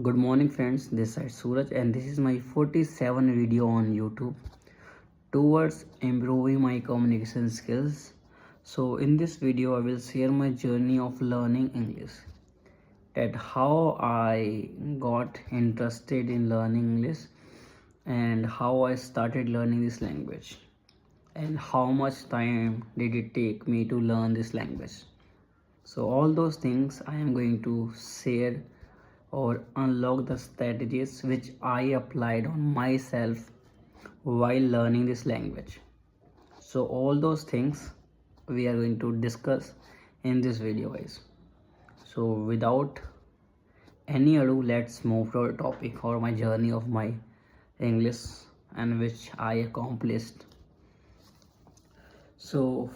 Good morning friends, this is Suraj and this is my 47 video on YouTube towards improving my communication skills. So in this video I will share my journey of learning English, that how I got interested in learning English and how I started learning this language and how much time did it take me to learn this language. So all those things I am going to share or unlock the strategies which I applied on myself while learning this language. So all those things we are going to discuss in this video guys. So without any ado, let's move to our topic or my journey of my English and which I accomplished. So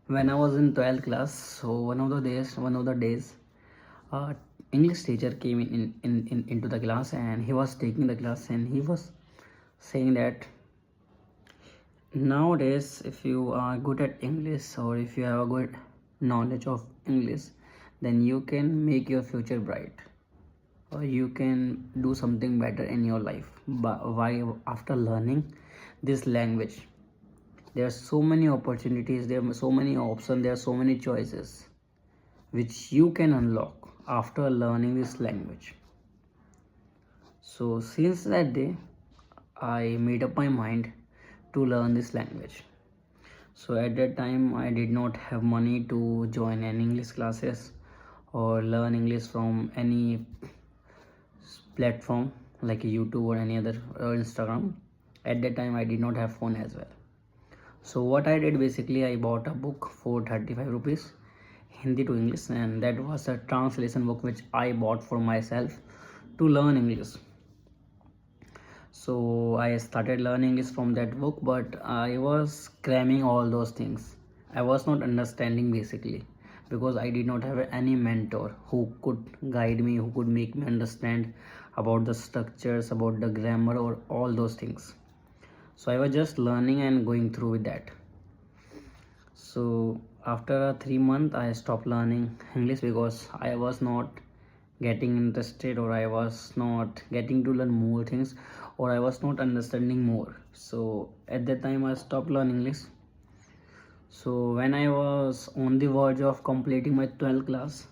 when I was in 12th class, so one of the days English teacher came into the class, and he was taking the class and he was saying that nowadays if you are good at English or if you have a good knowledge of English, then you can make your future bright or you can do something better in your life. But why? After learning this language, there are so many opportunities, there are so many options, there are so many choices which you can unlock after learning this language. So since that day I made up my mind to learn this language. So at that time I did not have money to join any English classes or learn English from any platform like YouTube or any other or Instagram. At that time I did not have phone as well. So what I did, basically I bought a book for 35 rupees, Hindi to English, and that was a translation book which I bought for myself to learn English. So I started learning English from that book, but I was cramming all those things. I was not understanding basically because I did not have any mentor who could guide me, who could make me understand about the structures, about the grammar, or all those things. So I was just learning and going through with that. So after 3 months I stopped learning English because I was not getting interested, or I was not getting to learn more things, or I was not understanding more. So at that time I stopped learning English. So when I was on the verge of completing my 12th class,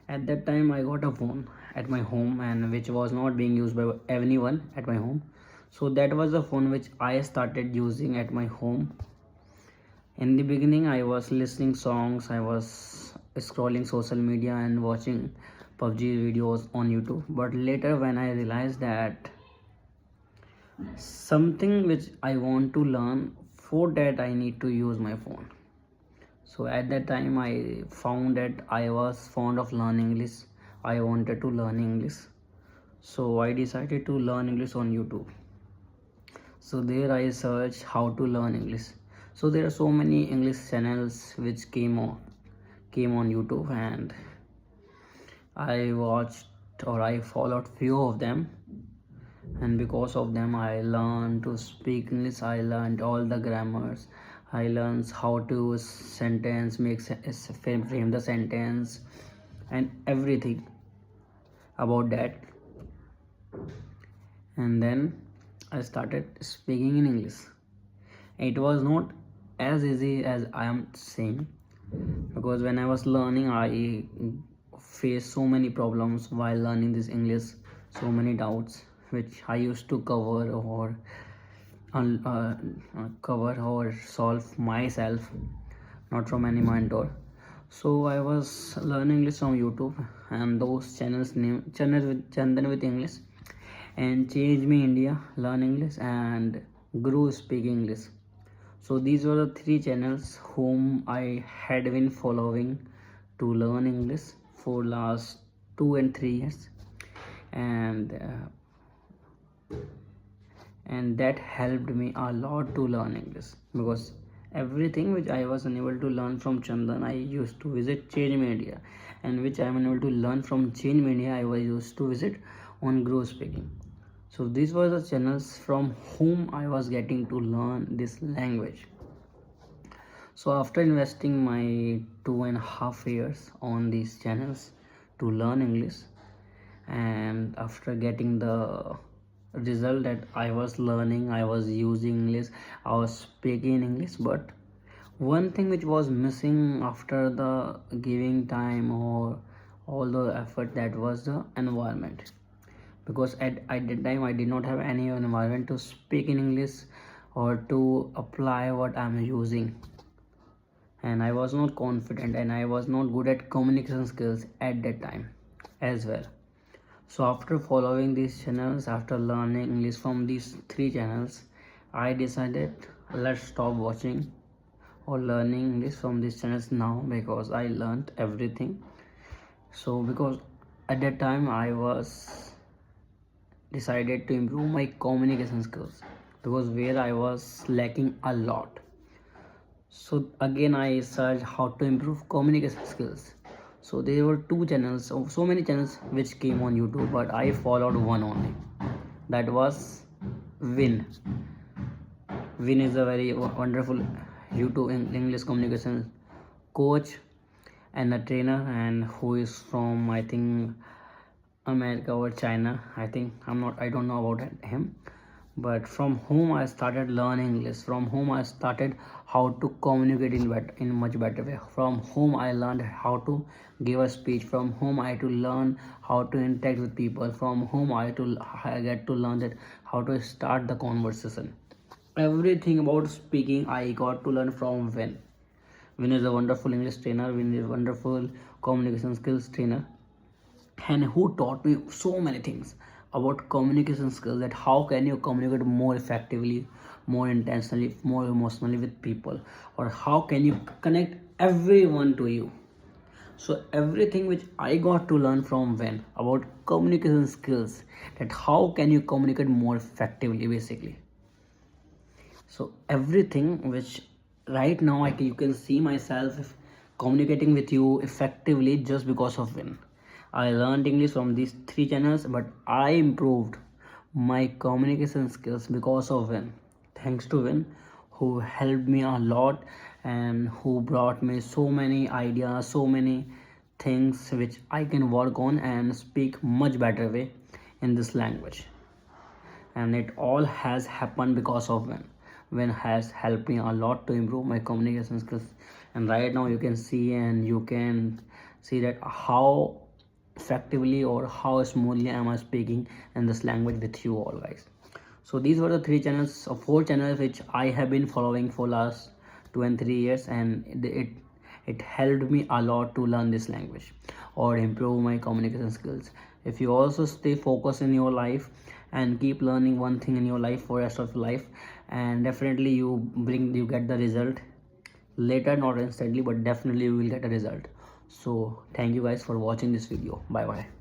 at that time I got a phone at my home, and which was not being used by anyone at my home. So that was the phone which I started using at my home. In the beginning I was listening songs, I was scrolling social media and watching PUBG videos on YouTube. But later when I realized that something which I want to learn, for that I need to use my phone. So at that time I found that I was fond of learning English. I wanted to learn English. So I decided to learn English on YouTube. So there I searched how to learn English. So there are so many English channels which came on YouTube, and I watched or I followed few of them, and because of them I learned to speak English. I learned all the grammars, I learned how to sentence frame the sentence and everything about that. And then I started speaking in English. It was not as easy as I am saying, because when I was learning I faced so many problems while learning this English, so many doubts which I used to cover or solve myself, not from any mentor. So I was learning English from YouTube, and those channels with Chandan with English and Change Me India, Learn English, and Grow Speak English. So these were the three channels whom I had been following to learn English for last 2 and 3 years, and that helped me a lot to learn English, because everything which I was unable to learn from Chandan, I used to visit Change Media, and which I am unable to learn from Change Media, I was used to visit on Grow Speaking. So these were the channels from whom I was getting to learn this language. So after investing my 2.5 years on these channels to learn English. And after getting the result that I was learning, I was using English, I was speaking English, but one thing which was missing after the giving time or all the effort, that was the environment. Because at that time I did not have any environment to speak in English or to apply what I'm using, and I was not confident and I was not good at communication skills at that time as well. So after following these channels, after learning English from these 3 channels, I decided let's stop watching or learning English from these channels now, because I learned everything. So because at that time I was decided to improve my communication skills, because where I was lacking a lot. So again I searched how to improve communication skills. So there were 2 channels, so many channels which came on YouTube, but I followed one only, that was Win. Win is a very wonderful YouTube English communication coach and a trainer, and who is from, I think, America or China. I don't know about him, but from whom I started learning English, from whom I started how to communicate in much better way, from whom I learned how to give a speech, from whom I to learn how to interact with people, from whom I get to learn that how to start the conversation. Everything about speaking I got to learn from Win. Win is a wonderful English trainer. Win is a wonderful communication skills trainer, and who taught me so many things about communication skills, that how can you communicate more effectively, more intentionally, more emotionally with people, or how can you connect everyone to you. So everything which I got to learn from Win about communication skills, that how can you communicate more effectively basically. So everything which right now you can see myself communicating with you effectively just because of Win. I learned English from these 3 channels, but I improved my communication skills because of Win. Thanks to Win, who helped me a lot and who brought me so many ideas, so many things which I can work on and speak much better way in this language. And it all has happened because of Win has helped me a lot to improve my communication skills. And right now you can see, and you can see that how effectively or how smoothly am I speaking in this language with you all guys. So these were the 3 channels or 4 channels which I have been following for last 2 and 3 years, and it helped me a lot to learn this language or improve my communication skills. If you also stay focused in your life and keep learning one thing in your life for rest of your life, and definitely you get the result later, not instantly, but definitely you will get a result. So thank you guys for watching this video. Bye bye.